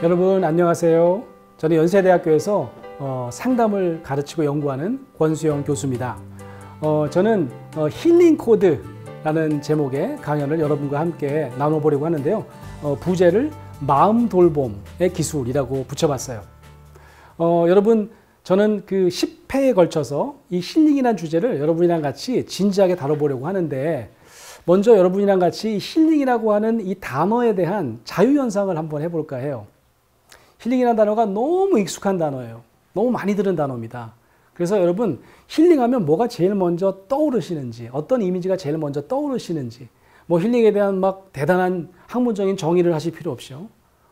여러분 안녕하세요. 저는 연세대학교에서 상담을 가르치고 연구하는 권수영 교수입니다. 저는 힐링 코드라는 제목의 강연을 여러분과 함께 나눠보려고 하는데요. 부제를 마음 돌봄의 기술이라고 붙여봤어요. 여러분 저는 그 10회에 걸쳐서 이 힐링이라는 주제를 여러분이랑 같이 진지하게 다뤄보려고 하는데, 먼저 여러분이랑 같이 힐링이라고 하는 이 단어에 대한 자유연상을 한번 해볼까 해요. 힐링이라는 단어가 너무 익숙한 단어예요. 너무 많이 들은 단어입니다. 그래서 여러분 힐링하면 뭐가 제일 먼저 떠오르시는지, 어떤 이미지가 제일 먼저 떠오르시는지, 뭐 힐링에 대한 막 대단한 학문적인 정의를 하실 필요 없이요.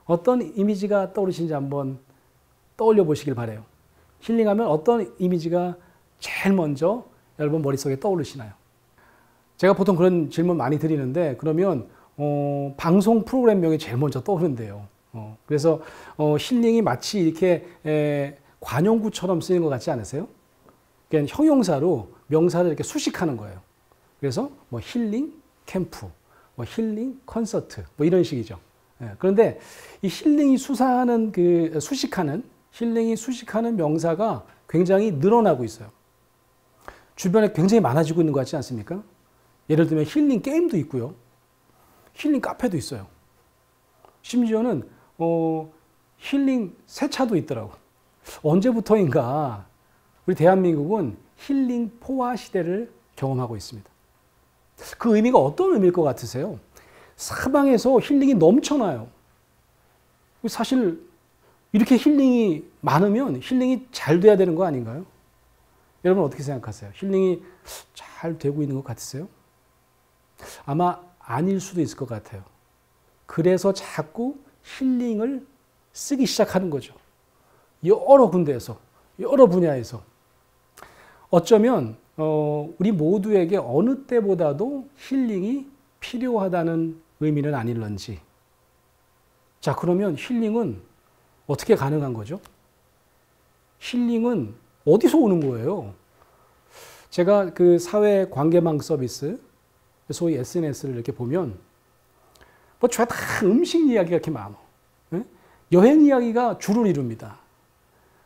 어떤 이미지가 떠오르시는지 한번 떠올려 보시길 바라요. 힐링하면 어떤 이미지가 제일 먼저 여러분 머릿속에 떠오르시나요? 제가 보통 그런 질문 많이 드리는데, 그러면 방송 프로그램명이 제일 먼저 떠오른대요. 그래서 힐링이 마치 이렇게 관용구처럼 쓰이는 것 같지 않으세요? 그러니까 형용사로 명사를 이렇게 수식하는 거예요. 그래서 뭐 힐링 캠프, 뭐 힐링 콘서트, 뭐 이런 식이죠. 그런데 이 힐링이 수식하는 명사가 굉장히 늘어나고 있어요. 주변에 굉장히 많아지고 있는 것 같지 않습니까? 예를 들면 힐링 게임도 있고요. 힐링 카페도 있어요. 심지어는 힐링 세차도 있더라고. 언제부터인가 우리 대한민국은 힐링 포화 시대를 경험하고 있습니다. 그 의미가 어떤 의미일 것 같으세요? 사방에서 힐링이 넘쳐나요. 사실 이렇게 힐링이 많으면 힐링이 잘 돼야 되는 거 아닌가요? 여러분 어떻게 생각하세요? 힐링이 잘 되고 있는 것 같으세요? 아마 아닐 수도 있을 것 같아요. 그래서 자꾸 힐링을 쓰기 시작하는 거죠. 여러 군데에서, 여러 분야에서. 어쩌면 우리 모두에게 어느 때보다도 힐링이 필요하다는 의미는 아닐런지. 자, 그러면 힐링은 어떻게 가능한 거죠? 힐링은 어디서 오는 거예요? 제가 그 사회 관계망 서비스, 소위 SNS를 이렇게 보면 뭐 다 음식 이야기가 이렇게 많아. 여행 이야기가 주를 이룹니다.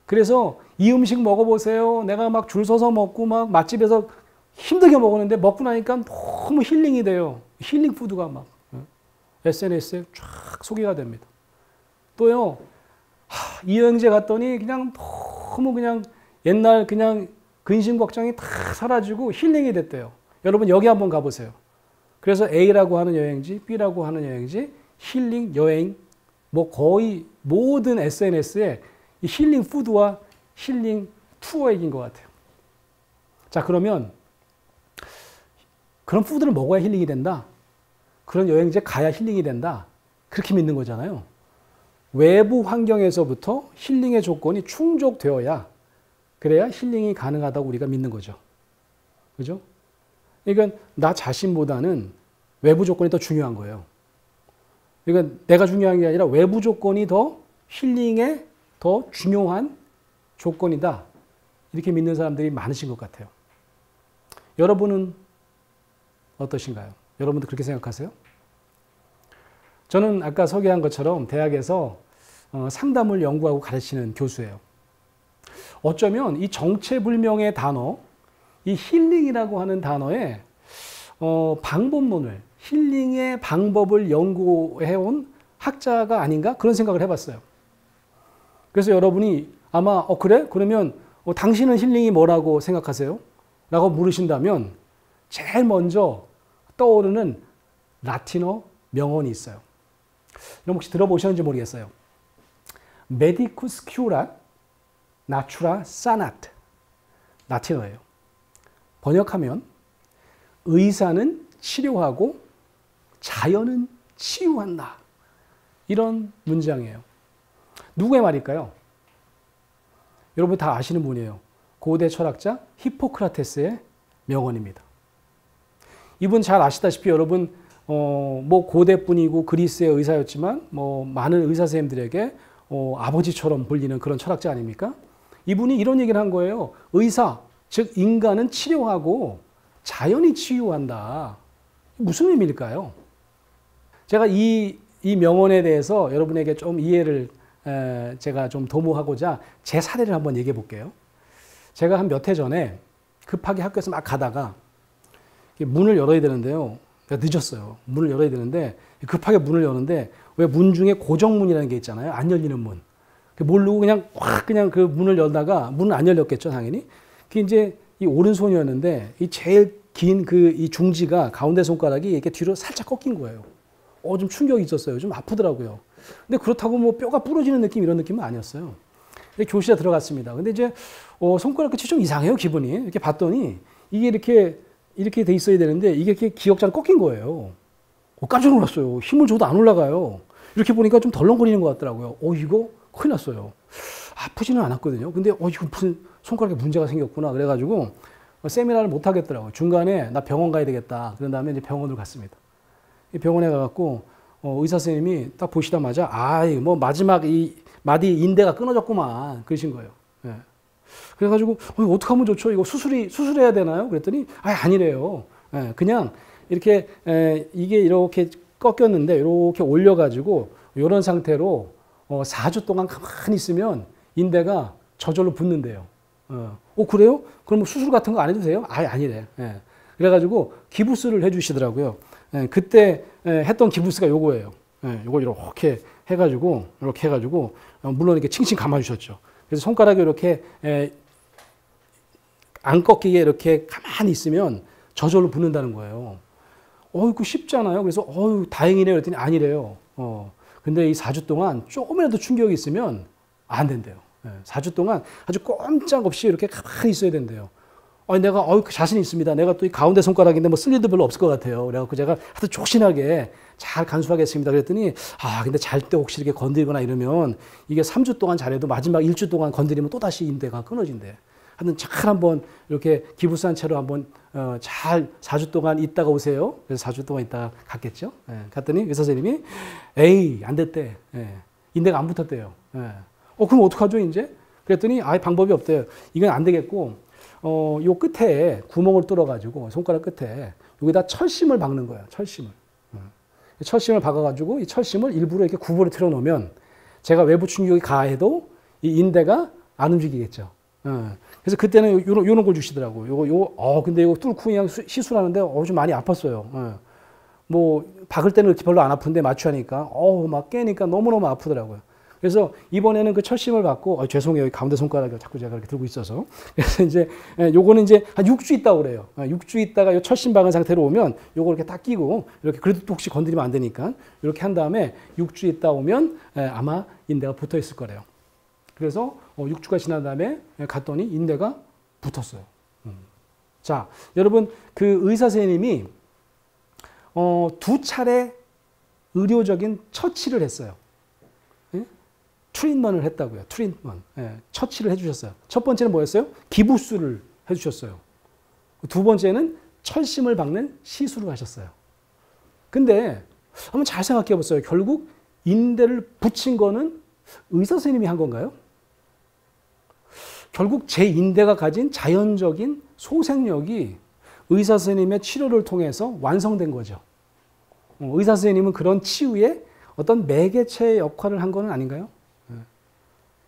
그래서 이 음식 먹어보세요. 내가 막 줄 서서 먹고 막 맛집에서 힘들게 먹었는데 먹고 나니까 너무 힐링이 돼요. 힐링 푸드가 막 SNS에 쫙 소개가 됩니다. 또요, 이 여행지 갔더니 그냥 너무 그냥 옛날 그냥 근심 걱정이 다 사라지고 힐링이 됐대요. 여러분 여기 한번 가보세요. 그래서 A라고 하는 여행지, B라고 하는 여행지, 힐링 여행, 뭐 거의 모든 SNS에 이 힐링 푸드와 힐링 투어 얘기인 것 같아요. 자, 그러면 그런 푸드를 먹어야 힐링이 된다. 그런 여행지에 가야 힐링이 된다. 그렇게 믿는 거잖아요. 외부 환경에서부터 힐링의 조건이 충족되어야, 그래야 힐링이 가능하다고 우리가 믿는 거죠. 그죠? 그러니까 나 자신보다는 외부 조건이 더 중요한 거예요. 그러니까 내가 중요한 게 아니라 외부 조건이 더 힐링에 더 중요한 조건이다. 이렇게 믿는 사람들이 많으신 것 같아요. 여러분은 어떠신가요? 여러분도 그렇게 생각하세요? 저는 아까 소개한 것처럼 대학에서 상담을 연구하고 가르치는 교수예요. 어쩌면 이 정체불명의 단어, 이 힐링이라고 하는 단어에 방법론을, 힐링의 방법을 연구해온 학자가 아닌가? 그런 생각을 해봤어요. 그래서 여러분이 아마 그래? 그러면 당신은 힐링이 뭐라고 생각하세요? 라고 물으신다면 제일 먼저 떠오르는 라틴어 명언이 있어요. 여러분 혹시 들어보셨는지 모르겠어요. Medicus cura, natura sanat. 라틴어예요. 번역하면 의사는 치료하고 자연은 치유한다. 이런 문장이에요. 누구의 말일까요? 여러분 다 아시는 분이에요. 고대 철학자 히포크라테스의 명언입니다. 이분 잘 아시다시피 여러분 뭐 고대뿐이고 그리스의 의사였지만 뭐 많은 의사 선생님들에게 아버지처럼 불리는 그런 철학자 아닙니까? 이분이 이런 얘기를 한 거예요. 의사, 즉 인간은 치료하고 자연이 치유한다. 무슨 의미일까요? 제가 이 명언에 대해서 여러분에게 좀 이해를 제가 좀 도모하고자 제 사례를 한번 얘기해 볼게요. 제가 한 몇 해 전에 급하게 학교에서 막 가다가 문을 열어야 되는데요. 늦었어요. 문을 열어야 되는데 급하게 문을 여는데 왜 문 중에 고정문이라는 게 있잖아요. 안 열리는 문. 모르고 그냥 확 그냥 그 문을 열다가 문은 안 열렸겠죠, 당연히. 그게 이제 이 오른손이었는데 이 제일 긴 그 이 중지가 가운데 손가락이 이렇게 뒤로 살짝 꺾인 거예요. 좀 충격이 있었어요. 좀 아프더라고요. 근데 그렇다고 뭐 뼈가 부러지는 느낌 이런 느낌은 아니었어요. 근데 교실에 들어갔습니다. 근데 이제 손가락 끝이 좀 이상해요, 기분이. 이렇게 봤더니 이게 이렇게 돼 있어야 되는데 이게 이렇게 기역자로 꺾인 거예요. 깜짝 놀랐어요. 힘을 줘도 안 올라가요. 이렇게 보니까 좀 덜렁거리는 것 같더라고요. 이거 큰일 났어요. 아프지는 않았거든요. 근데 이거 무슨 손가락에 문제가 생겼구나. 그래가지고 세미나를 못 하겠더라고요. 중간에 나 병원 가야 되겠다. 그런 다음에 이제 병원으로 갔습니다. 병원에 가갖고 의사 선생님이 딱 보시자마자 뭐 마지막 이 마디 인대가 끊어졌구만 그러신 거예요. 예. 그래가지고 어떻게 하면 좋죠? 이거 수술해야 되나요? 그랬더니 아니래요. 예, 그냥 이렇게 이게 이렇게 꺾였는데 이렇게 올려가지고 이런 상태로 4주 동안 가만히 있으면 인대가 저절로 붙는데요. 그래요? 그럼 뭐 수술 같은 거 안 해도 돼요? 아니래. 예. 그래가지고 기부스를 해주시더라고요. 예, 그때 했던 기부스가 요거예요. 예, 요거 이렇게 해가지고 물론 이렇게 칭칭 감아주셨죠. 그래서 손가락이 이렇게 안 꺾이게 이렇게 가만히 있으면 저절로 붙는다는 거예요. 이거 쉽잖아요. 그래서 다행이네요. 그랬더니 아니래요. 근데 이 4주 동안 조금이라도 충격이 있으면 안 된대요. 4주 동안 아주 꼼짝없이 이렇게 가만히 있어야 된대요. 내가 자신 있습니다. 내가 또 이 가운데 손가락인데 뭐 쓸 일도 별로 없을 것 같아요. 그래갖고 제가 하여튼 조신하게 잘 간수하겠습니다. 그랬더니 근데 잘 때 혹시 이렇게 건드리거나 이러면 이게 3주 동안 잘해도 마지막 1주 동안 건드리면 또 다시 인대가 끊어진대. 하여튼 잘 한번 이렇게 기부스한 채로 한번 잘 4주 동안 있다가 오세요. 그래서 4주 동안 있다가 갔겠죠. 갔더니 의사 선생님이 안 됐대. 인대가 안 붙었대요. 그럼 어떡하죠 이제? 그랬더니 방법이 없대요. 이건 안 되겠고 요 끝에 구멍을 뚫어가지고 손가락 끝에 여기다 철심을 박는 거예요. 철심을 박아가지고 이 철심을 일부러 이렇게 구부려 틀어 놓으면 제가 외부 충격이 가해도 이 인대가 안 움직이겠죠. 그래서 그때는 요런 걸 주시더라고요. 근데 이거 뚫고 그냥 시술하는데 좀 많이 아팠어요. 뭐 박을 때는 이렇게 별로 안 아픈데 마취하니까 막 깨니까 너무너무 아프더라고요. 그래서 이번에는 그 철심을 받고 죄송해요. 가운데 손가락을 자꾸 제가 이렇게 들고 있어서. 그래서 이제 요거는 이제 한 6주 있다고 그래요. 6주 있다가 요 철심 박은 상태로 오면 요거 이렇게 딱 끼고 이렇게 그래도 또 혹시 건드리면 안 되니까 이렇게 한 다음에 6주 있다 오면 아마 인대가 붙어 있을 거래요. 그래서 6주가 지난 다음에 갔더니 인대가 붙었어요. 자, 여러분 그 의사 선생님이 2차례 의료적인 처치를 했어요. 트리트먼트를 했다고요. 트리트먼트. 처치를 해주셨어요. 첫 번째는 뭐였어요? 기부스를 해주셨어요. 두 번째는 철심을 박는 시술을 하셨어요. 근데 한번 잘 생각해 보세요. 결국 인대를 붙인 거는 의사 선생님이 한 건가요? 결국 제 인대가 가진 자연적인 소생력이 의사 선생님의 치료를 통해서 완성된 거죠. 의사 선생님은 그런 치유에 어떤 매개체의 역할을 한 거는 아닌가요?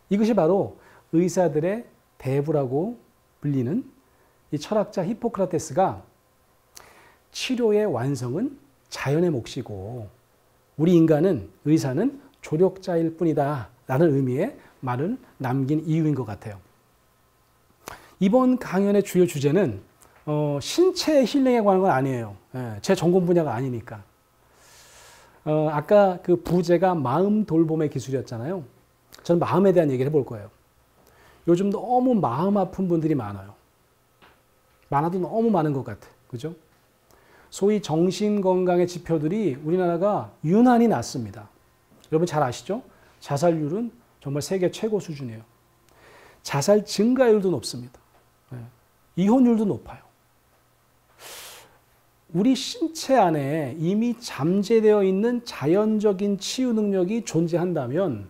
이것이 바로 의사들의 대부라고 불리는 이 철학자 히포크라테스가 치료의 완성은 자연의 몫이고 우리 인간은 의사는 조력자일 뿐이다 라는 의미의 말을 남긴 이유인 것 같아요. 이번 강연의 주요 주제는 신체 힐링에 관한 건 아니에요. 제 전공 분야가 아니니까. 아까 그 부제가 마음 돌봄의 기술이었잖아요. 저는 마음에 대한 얘기를 해볼 거예요. 요즘 너무 마음 아픈 분들이 많아요. 많아도 너무 많은 것 같아. 그죠? 소위 정신건강의 지표들이 우리나라가 유난히 낮습니다. 여러분 잘 아시죠? 자살률은 정말 세계 최고 수준이에요. 자살 증가율도 높습니다. 이혼율도 높아요. 우리 신체 안에 이미 잠재되어 있는 자연적인 치유 능력이 존재한다면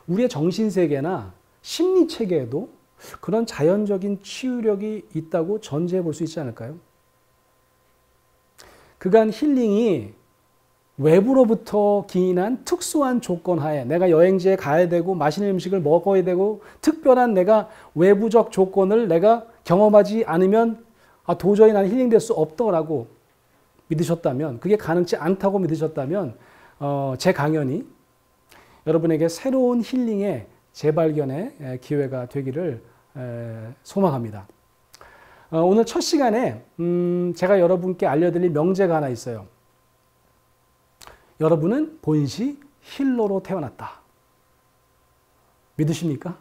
우리의 정신세계나 심리체계에도 그런 자연적인 치유력이 있다고 전제해 볼 수 있지 않을까요? 그간 힐링이 외부로부터 기인한 특수한 조건 하에 내가 여행지에 가야 되고 맛있는 음식을 먹어야 되고 특별한 내가 외부적 조건을 내가 경험하지 않으면 도저히 나는 힐링될 수 없더라고 믿으셨다면, 그게 가능치 않다고 믿으셨다면 제 강연이 여러분에게 새로운 힐링의 재발견의 기회가 되기를 소망합니다. 오늘 첫 시간에 제가 여러분께 알려드릴 명제가 하나 있어요. 여러분은 본시 힐러로 태어났다. 믿으십니까?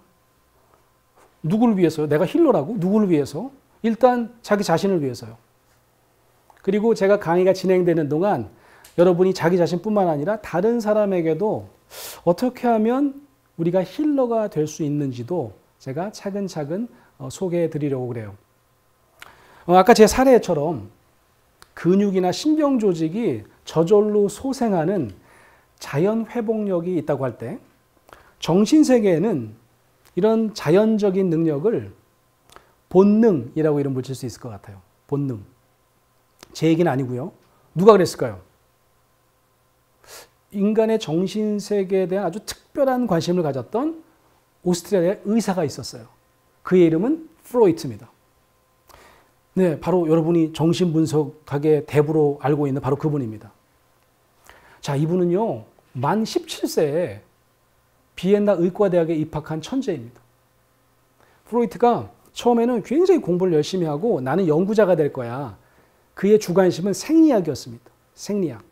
누구를 위해서요? 내가 힐러라고? 누구를 위해서? 일단 자기 자신을 위해서요. 그리고 제가 강의가 진행되는 동안 여러분이 자기 자신뿐만 아니라 다른 사람에게도 어떻게 하면 우리가 힐러가 될 수 있는지도 제가 차근차근 소개해 드리려고 그래요. 아까 제 사례처럼 근육이나 신경 조직이 저절로 소생하는 자연 회복력이 있다고 할 때, 정신세계에는 이런 자연적인 능력을 본능이라고 이름 붙일 수 있을 것 같아요. 본능. 제 얘기는 아니고요. 누가 그랬을까요? 인간의 정신세계에 대한 아주 특별한 관심을 가졌던 오스트리아의 의사가 있었어요. 그의 이름은 프로이트입니다. 네, 바로 여러분이 정신분석학의 대부로 알고 있는 바로 그분입니다. 자, 이분은요, 만 17세에 비엔나 의과대학에 입학한 천재입니다. 프로이트가 처음에는 굉장히 공부를 열심히 하고 나는 연구자가 될 거야. 그의 주관심은 생리학이었습니다. 생리학.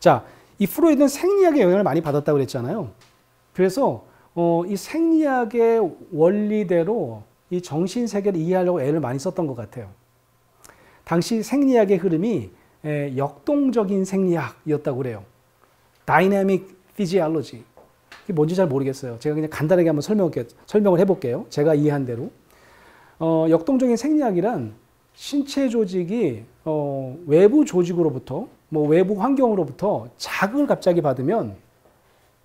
자, 이 프로이트는 생리학의 영향을 많이 받았다고 그랬잖아요. 그래서 이 생리학의 원리대로 이 정신세계를 이해하려고 애를 많이 썼던 것 같아요. 당시 생리학의 흐름이 역동적인 생리학이었다고 그래요. Dynamic Physiology. 이게 뭔지 잘 모르겠어요. 제가 그냥 간단하게 한번 설명을 해볼게요. 제가 이해한 대로. 역동적인 생리학이란 신체 조직이 외부 조직으로부터, 외부 환경으로부터 자극을 갑자기 받으면,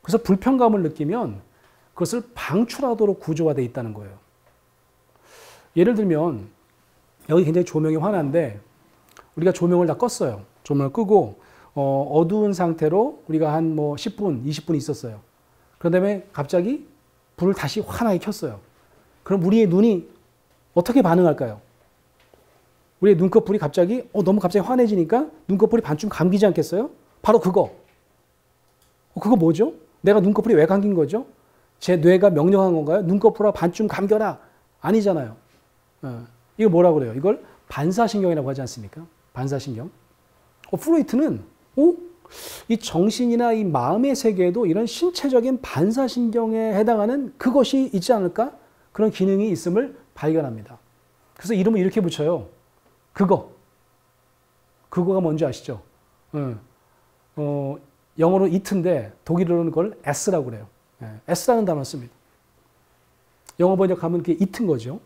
그래서 불편감을 느끼면 그것을 방출하도록 구조화되어 있다는 거예요. 예를 들면 여기 굉장히 조명이 환한데 우리가 조명을 다 껐어요. 조명을 끄고 어두운 상태로 우리가 한 10분, 20분 있었어요. 그런 다음에 갑자기 불을 다시 환하게 켰어요. 그럼 우리의 눈이 어떻게 반응할까요? 우리의 눈꺼풀이 갑자기 너무 갑자기 환해지니까 눈꺼풀이 반쯤 감기지 않겠어요? 바로 그거. 그거 뭐죠? 내가 눈꺼풀이 왜 감긴 거죠? 제 뇌가 명령한 건가요? 눈꺼풀아 반쯤 감겨라. 아니잖아요. 이거 뭐라고 그래요? 이걸 반사신경이라고 하지 않습니까? 반사신경. 프로이트는 이 정신이나 이 마음의 세계에도 이런 신체적인 반사신경에 해당하는 그것이 있지 않을까? 그런 기능이 있음을 발견합니다. 그래서 이름을 이렇게 붙여요. 그거가 뭔지 아시죠? 영어로 it인데 독일어로는 그걸 s라고 그래요. s라는 단어 씁니다. 영어 번역하면 그게 it인 거죠.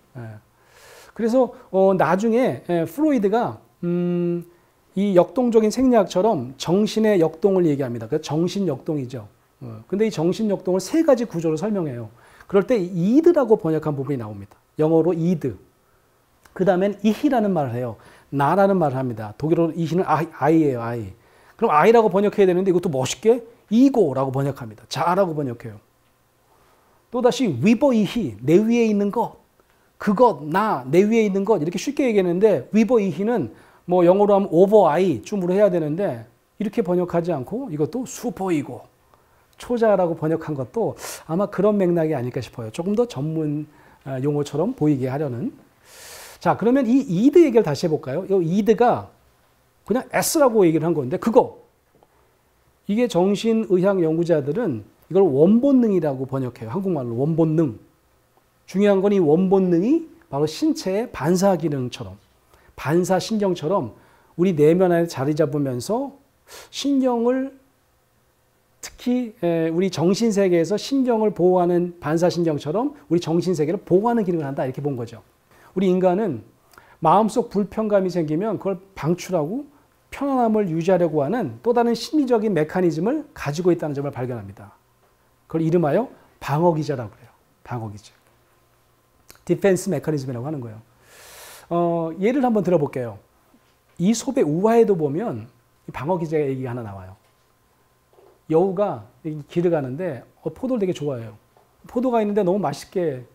그래서 나중에 프로이드가 이 역동적인 생리학처럼 정신의 역동을 얘기합니다. 그래서 정신 역동이죠. 근데 이 정신 역동을 세 가지 구조로 설명해요. 그럴 때 이드라고 번역한 부분이 나옵니다. 영어로 이드. 그 다음엔 이히라는 말을 해요. 나라는 말을 합니다. 독일어로 이히는 아이예요, 아이. 그럼 아이라고 번역해야 되는데 이것도 멋있게 이고라고 번역합니다. 자라고 번역해요. 또다시 위버 이히, 내 위에 있는 것. 그것, 나, 내 위에 있는 것. 이렇게 쉽게 얘기했는데 위버 이히는 영어로 하면 오버 아이 쯤으로 해야 되는데 이렇게 번역하지 않고 이것도 슈퍼이고, 초자라고 번역한 것도 아마 그런 맥락이 아닐까 싶어요. 조금 더 전문 용어처럼 보이게 하려는. 자, 그러면 이 이드 얘기를 다시 해볼까요? 이 이드가 그냥 S라고 얘기를 한 건데 이게 정신의학 연구자들은 이걸 원본능이라고 번역해요. 한국말로 원본능. 중요한 건 이 원본능이 바로 신체의 반사기능처럼, 반사신경처럼 우리 내면 안에 자리 잡으면서 신경을, 특히 우리 정신세계에서 신경을 보호하는 반사신경처럼 우리 정신세계를 보호하는 기능을 한다, 이렇게 본 거죠. 우리 인간은 마음속 불편감이 생기면 그걸 방출하고 편안함을 유지하려고 하는 또 다른 심리적인 메커니즘을 가지고 있다는 점을 발견합니다. 그걸 이름하여 방어기제라고 해요. 방어기제. 디펜스 메커니즘이라고 하는 거예요. 예를 한번 들어볼게요. 이솝의 우화에도 보면 방어 기제 얘기가 하나 나와요. 여우가 길을 가는데 포도를 되게 좋아해요. 포도가 있는데 너무 맛있게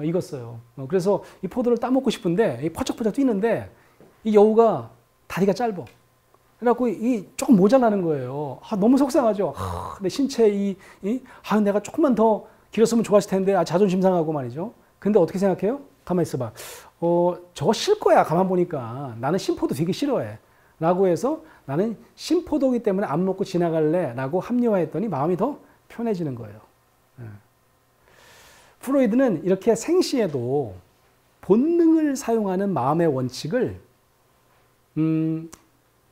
익었어요. 그래서 이 포도를 따먹고 싶은데 퍼쩍퍼쩍 뛰는데 이 여우가 다리가 짧아. 그래갖고 조금 모자라는 거예요. 너무 속상하죠. 내 신체 내가 조금만 더 길었으면 좋았을 텐데 자존심 상하고 말이죠. 근데 어떻게 생각해요? 가만히 있어봐. 저거 쉴 거야. 가만 보니까 나는 신포도 되게 싫어해. 라고 해서 나는 신포도기 때문에 안 먹고 지나갈래 라고 합리화했더니 마음이 더 편해지는 거예요. 프로이드는 이렇게 생시에도 본능을 사용하는 마음의 원칙을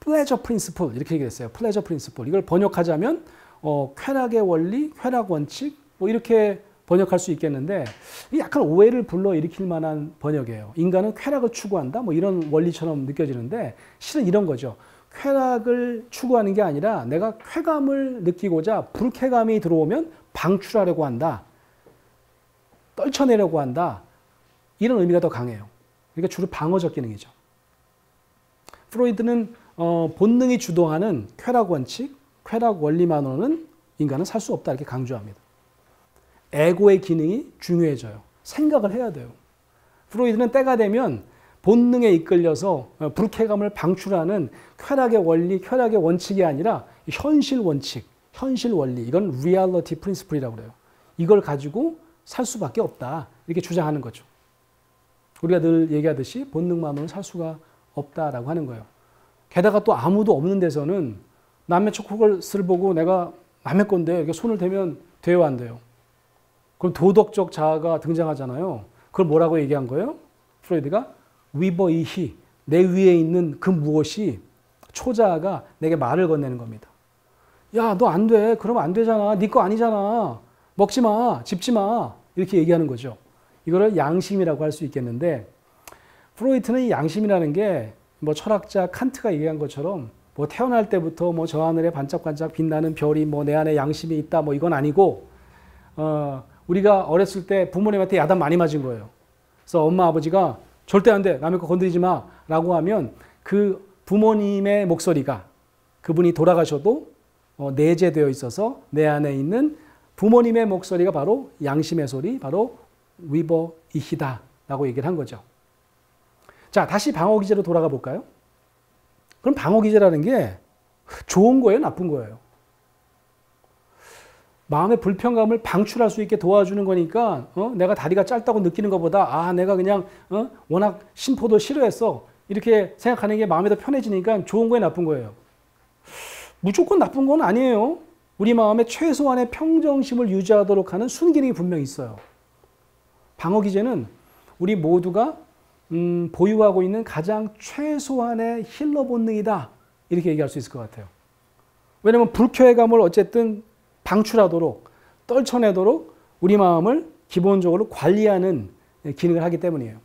pleasure principle 이렇게 얘기했어요. pleasure principle. 이걸 번역하자면 쾌락의 원리, 쾌락 원칙 뭐 이렇게 번역할 수 있겠는데 약간 오해를 불러일으킬 만한 번역이에요. 인간은 쾌락을 추구한다 뭐 이런 원리처럼 느껴지는데 실은 이런 거죠. 쾌락을 추구하는 게 아니라 내가 쾌감을 느끼고자 불쾌감이 들어오면 방출하려고 한다. 떨쳐내려고 한다. 이런 의미가 더 강해요. 그러니까 주로 방어적 기능이죠. 프로이드는 본능이 주도하는 쾌락 원칙, 쾌락 원리만으로는 인간은 살 수 없다 이렇게 강조합니다. 에고의 기능이 중요해져요. 생각을 해야 돼요. 프로이드는 때가 되면 본능에 이끌려서 불쾌감을 방출하는 쾌락의 원리, 쾌락의 원칙이 아니라 현실 원칙, 현실 원리, 이건 reality principle이라고 그래요. 이걸 가지고 살 수밖에 없다 이렇게 주장하는 거죠. 우리가 늘 얘기하듯이 본능만으로는 살 수가 없다라고 하는 거예요. 게다가 또 아무도 없는 데서는 남의 초콜릿을 보고 내가 남의 건데 이렇게 손을 대면 돼요, 안 돼요? 그럼 도덕적 자아가 등장하잖아요. 그걸 뭐라고 얘기한 거예요? 프로이드가 위버이히 내 위에 있는 그 무엇이 초자아가 내게 말을 건네는 겁니다. 야, 너 안 돼. 그러면 안 되잖아. 네 거 아니잖아. 먹지 마. 짚지 마. 이렇게 얘기하는 거죠. 이거를 양심이라고 할 수 있겠는데 프로이트는 이 양심이라는 게 뭐 철학자 칸트가 얘기한 것처럼 뭐 태어날 때부터 뭐 저 하늘에 반짝반짝 빛나는 별이 뭐 내 안에 양심이 있다 뭐 이건 아니고 우리가 어렸을 때 부모님한테 야단 많이 맞은 거예요. 그래서 엄마 아버지가 절대 안 돼. 남의 거 건드리지 마. 라고 하면 그 부모님의 목소리가 그분이 돌아가셔도 내재되어 있어서 내 안에 있는 부모님의 목소리가 바로 양심의 소리, 바로 위버이히다 라고 얘기를 한 거죠. 자, 다시 방어기제로 돌아가 볼까요? 그럼 방어기제라는 게 좋은 거예요? 나쁜 거예요? 마음의 불편감을 방출할 수 있게 도와주는 거니까 내가 다리가 짧다고 느끼는 것보다 내가 그냥 워낙 신포도 싫어했어 이렇게 생각하는 게 마음이 더 편해지니까 좋은 거예요? 나쁜 거예요? 무조건 나쁜 건 아니에요. 우리 마음의 최소한의 평정심을 유지하도록 하는 순기능이 분명히 있어요. 방어기제는 우리 모두가 보유하고 있는 가장 최소한의 힐러 본능이다 이렇게 얘기할 수 있을 것 같아요. 왜냐하면 불쾌감을 어쨌든 방출하도록 떨쳐내도록 우리 마음을 기본적으로 관리하는 기능을 하기 때문이에요.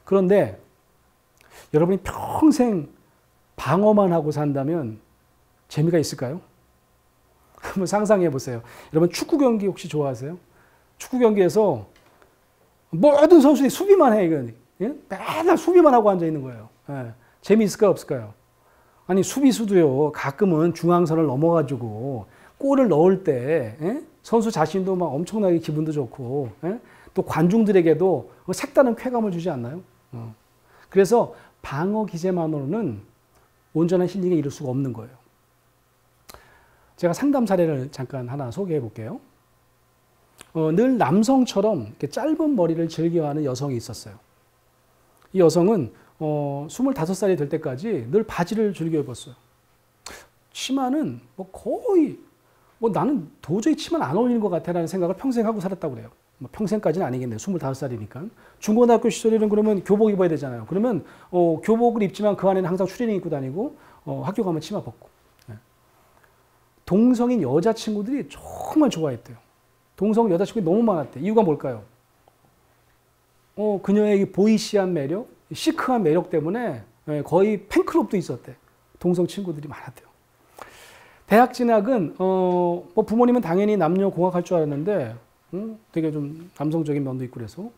그런데 여러분이 평생 방어만 하고 산다면 재미가 있을까요? 한번 상상해 보세요. 여러분 축구 경기 혹시 좋아하세요? 축구 경기에서 모든 선수들이 수비만 해. 이건. 예? 맨날 수비만 하고 앉아 있는 거예요. 예. 재미있을까요? 없을까요? 아니 수비수도요. 가끔은 중앙선을 넘어가지고 골을 넣을 때 선수 자신도 막 엄청나게 기분도 좋고 또 관중들에게도 색다른 쾌감을 주지 않나요? 그래서 방어 기제만으로는 온전한 힐링에 이를 수가 없는 거예요. 제가 상담 사례를 잠깐 하나 소개해 볼게요. 늘 남성처럼 이렇게 짧은 머리를 즐겨하는 여성이 있었어요. 이 여성은 25살이 될 때까지 늘 바지를 즐겨 입었어요. 치마는 뭐 거의 나는 도저히 치마는 안 어울리는 것 같아라는 생각을 평생 하고 살았다고 그래요. 뭐 평생까지는 아니겠네요. 25살이니까. 중고등학교 시절에는 그러면 교복 입어야 되잖아요. 그러면 교복을 입지만 그 안에는 항상 추리닝 입고 다니고 학교 가면 치마 벗고. 동성인 여자친구들이 정말 좋아했대요. 동성 여자친구들이 너무 많았대. 이유가 뭘까요? 그녀의 보이시한 매력, 시크한 매력 때문에 거의 팬클럽도 있었대. 동성 친구들이 많았대요. 대학 진학은 뭐 부모님은 당연히 남녀 공학할 줄 알았는데 되게 좀 남성적인 면도 있고 그래서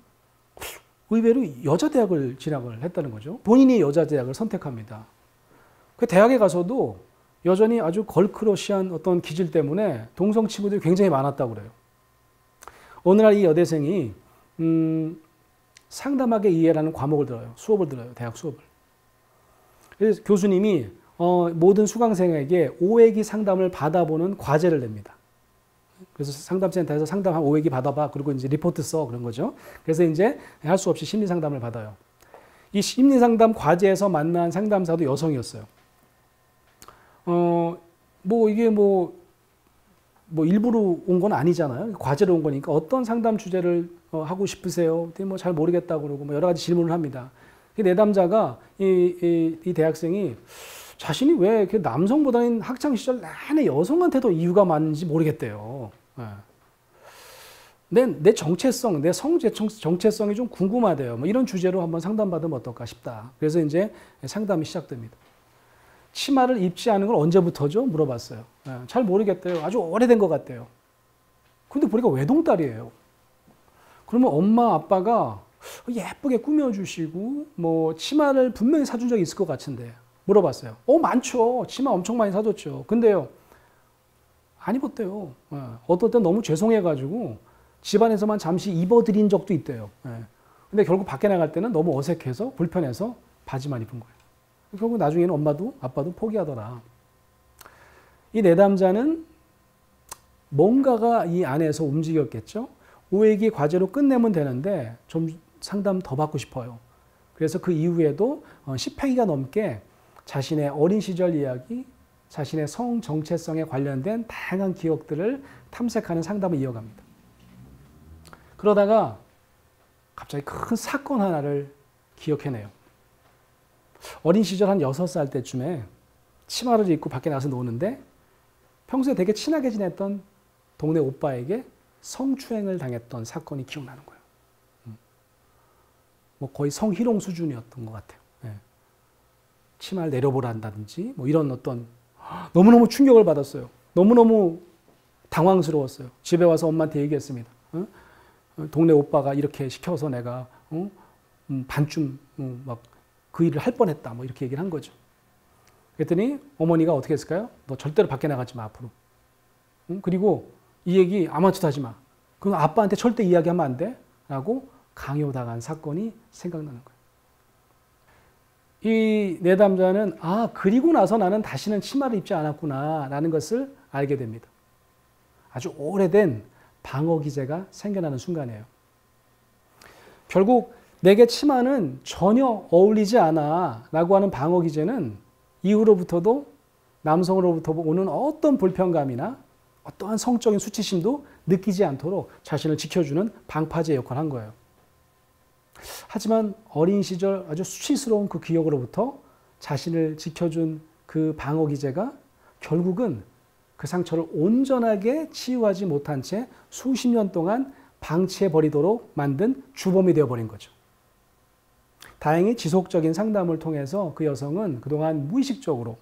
의외로 여자 대학을 진학을 했다는 거죠. 본인이 여자 대학을 선택합니다. 그 대학에 가서도 여전히 아주 걸크러시한 어떤 기질 때문에 동성 친구들이 굉장히 많았다고 그래요. 어느 날 이 여대생이 상담학의 이해라는 과목을 들어요. 수업을 들어요. 대학 수업을. 그래서 교수님이 모든 수강생에게 5회기 상담을 받아보는 과제를 냅니다. 그래서 상담센터에서 상담 한 5회기 받아봐. 그리고 이제 리포트 써. 그런 거죠. 그래서 이제 할 수 없이 심리 상담을 받아요. 이 심리 상담 과제에서 만난 상담사도 여성이었어요. 이게 일부러 온 건 아니잖아요. 과제로 온 거니까 어떤 상담 주제를 하고 싶으세요? 잘 모르겠다고 그러고 여러 가지 질문을 합니다. 내담자가 이 대학생이 자신이 왜 이렇게 남성보다는 학창 시절 내내 여성한테도 이유가 많은지 모르겠대요. 내 정체성, 내 정체성이 좀 궁금하대요. 이런 주제로 한번 상담받으면 어떨까 싶다. 그래서 이제 상담이 시작됩니다. 치마를 입지 않은 걸 언제부터죠? 물어봤어요. 잘 모르겠대요. 아주 오래된 것 같대요. 근데 보니까 외동딸이에요. 그러면 엄마, 아빠가 예쁘게 꾸며주시고 치마를 분명히 사준 적이 있을 것 같은데 물어봤어요. 많죠. 치마 엄청 많이 사줬죠. 근데요, 안 입었대요. 어떨 땐 너무 죄송해가지고 집안에서만 잠시 입어드린 적도 있대요. 근데 결국 밖에 나갈 때는 너무 어색해서 불편해서 바지만 입은 거예요. 결국 나중에는 엄마도 아빠도 포기하더라. 이 내담자는 뭔가가 이 안에서 움직였겠죠. 5회기 과제로 끝내면 되는데 좀 상담 더 받고 싶어요. 그래서 그 이후에도 10회기가 넘게 자신의 어린 시절 이야기, 자신의 성 정체성에 관련된 다양한 기억들을 탐색하는 상담을 이어갑니다. 그러다가 갑자기 큰 사건 하나를 기억해내요. 어린 시절 한 6살 때쯤에 치마를 입고 밖에 나가서 노는데 평소에 되게 친하게 지냈던 동네 오빠에게 성추행을 당했던 사건이 기억나는 거예요. 거의 성희롱 수준이었던 것 같아요. 치마를 내려보란다든지 이런 어떤 너무너무 충격을 받았어요. 너무너무 당황스러웠어요. 집에 와서 엄마한테 얘기했습니다. 동네 오빠가 이렇게 시켜서 내가 반쯤 그 일을 할 뻔했다. 이렇게 얘기를 한 거죠. 그랬더니 어머니가 어떻게 했을까요? 너 절대로 밖에 나가지 마, 앞으로. 그리고 이 얘기 아무한테도 하지 마. 그럼 아빠한테 절대 이야기하면 안 돼. 라고 강요당한 사건이 생각나는 거예요. 이 내담자는 그리고 나서 나는 다시는 치마를 입지 않았구나 라는 것을 알게 됩니다. 아주 오래된 방어 기제가 생겨나는 순간이에요. 결국 내게 치마는 전혀 어울리지 않아 라고 하는 방어 기제는 이후로부터도 남성으로부터 오는 어떤 불편감이나 어떠한 성적인 수치심도 느끼지 않도록 자신을 지켜주는 방파제 역할을 한 거예요. 하지만 어린 시절 아주 수치스러운 그 기억으로부터 자신을 지켜준 그 방어 기제가 결국은 그 상처를 온전하게 치유하지 못한 채 수십 년 동안 방치해버리도록 만든 주범이 되어버린 거죠. 다행히 지속적인 상담을 통해서 그 여성은 그동안 무의식적으로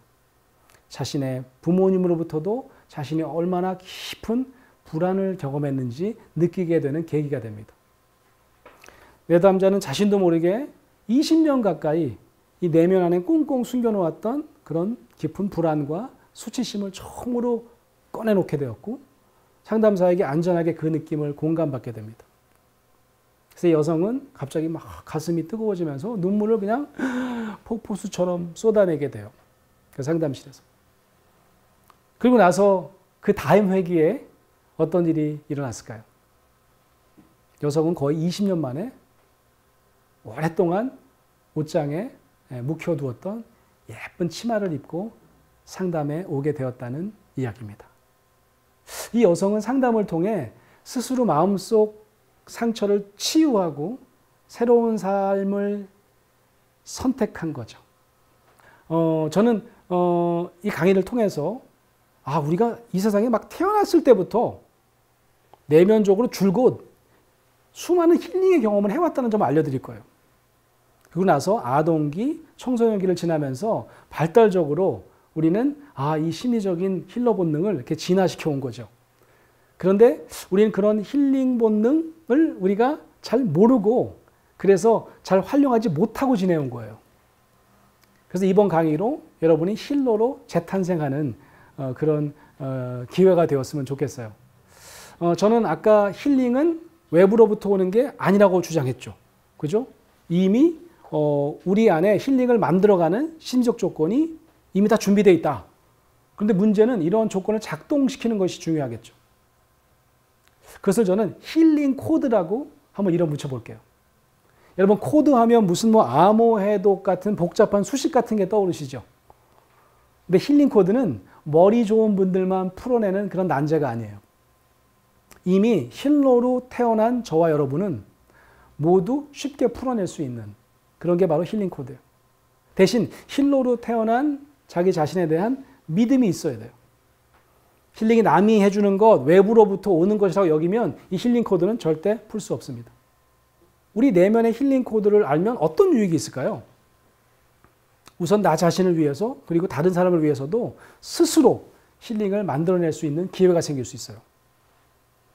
자신의 부모님으로부터도 자신이 얼마나 깊은 불안을 경험했는지 느끼게 되는 계기가 됩니다. 내담자는 자신도 모르게 20년 가까이 이 내면 안에 꽁꽁 숨겨놓았던 그런 깊은 불안과 수치심을 처음으로 꺼내놓게 되었고 상담사에게 안전하게 그 느낌을 공감받게 됩니다. 그래서 여성은 갑자기 막 가슴이 뜨거워지면서 눈물을 그냥 폭포수처럼 쏟아내게 돼요. 그 상담실에서. 그리고 나서 그 다음 회기에 어떤 일이 일어났을까요? 여성은 거의 20년 만에 오랫동안 옷장에 묵혀두었던 예쁜 치마를 입고 상담에 오게 되었다는 이야기입니다. 이 여성은 상담을 통해 스스로 마음속 상처를 치유하고 새로운 삶을 선택한 거죠. 저는 이 강의를 통해서 우리가 이 세상에 막 태어났을 때부터 내면적으로 줄곧 수많은 힐링의 경험을 해왔다는 점을 알려드릴 거예요. 그리고 나서 아동기, 청소년기를 지나면서 발달적으로 우리는 이 심리적인 힐러 본능을 이렇게 진화시켜 온 거죠. 그런데 우리는 그런 힐링 본능을 우리가 잘 모르고 그래서 잘 활용하지 못하고 지내온 거예요. 그래서 이번 강의로 여러분이 힐러로 재탄생하는 그런 기회가 되었으면 좋겠어요. 저는 아까 힐링은 외부로부터 오는 게 아니라고 주장했죠. 그죠? 이미 우리 안에 힐링을 만들어가는 심리적 조건이 이미 다 준비되어 있다. 그런데 문제는 이런 조건을 작동시키는 것이 중요하겠죠. 그것을 저는 힐링 코드라고 한번 이름 붙여볼게요. 여러분 코드하면 무슨 뭐 암호 해독 같은 복잡한 수식 같은 게 떠오르시죠? 근데 힐링 코드는 머리 좋은 분들만 풀어내는 그런 난제가 아니에요. 이미 힐러로 태어난 저와 여러분은 모두 쉽게 풀어낼 수 있는 그런 게 바로 힐링 코드예요. 대신 힐러로 태어난 자기 자신에 대한 믿음이 있어야 돼요. 힐링이 남이 해주는 것, 외부로부터 오는 것이라고 여기면 이 힐링 코드는 절대 풀 수 없습니다. 우리 내면의 힐링 코드를 알면 어떤 유익이 있을까요? 우선 나 자신을 위해서 그리고 다른 사람을 위해서도 스스로 힐링을 만들어낼 수 있는 기회가 생길 수 있어요.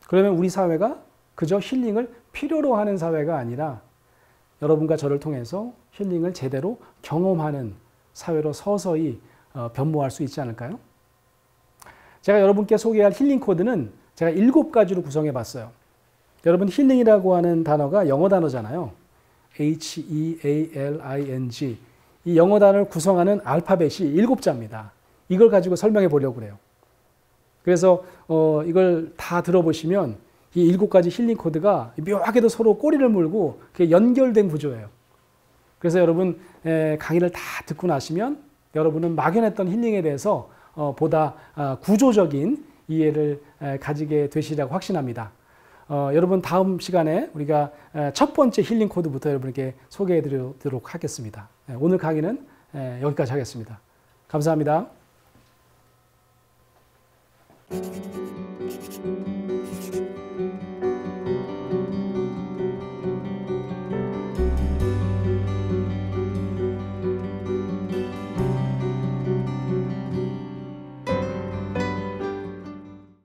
그러면 우리 사회가 그저 힐링을 필요로 하는 사회가 아니라 여러분과 저를 통해서 힐링을 제대로 경험하는 사회로 서서히 변모할 수 있지 않을까요? 제가 여러분께 소개할 힐링 코드는 제가 7가지로 구성해 봤어요. 여러분 힐링이라고 하는 단어가 영어 단어잖아요. H-E-A-L-I-N-G. 이 영어 단어를 구성하는 알파벳이 7자입니다. 이걸 가지고 설명해 보려고 그래요. 그래서 이걸 다 들어보시면 이 7가지 힐링 코드가 묘하게도 서로 꼬리를 물고 연결된 구조예요. 그래서 여러분 강의를 다 듣고 나시면 여러분은 막연했던 힐링에 대해서 보다 구조적인 이해를 가지게 되시리라고 확신합니다. 여러분 다음 시간에 우리가 첫 번째 힐링 코드부터 여러분께 소개해 드리도록 하겠습니다. 오늘 강의는 여기까지 하겠습니다. 감사합니다.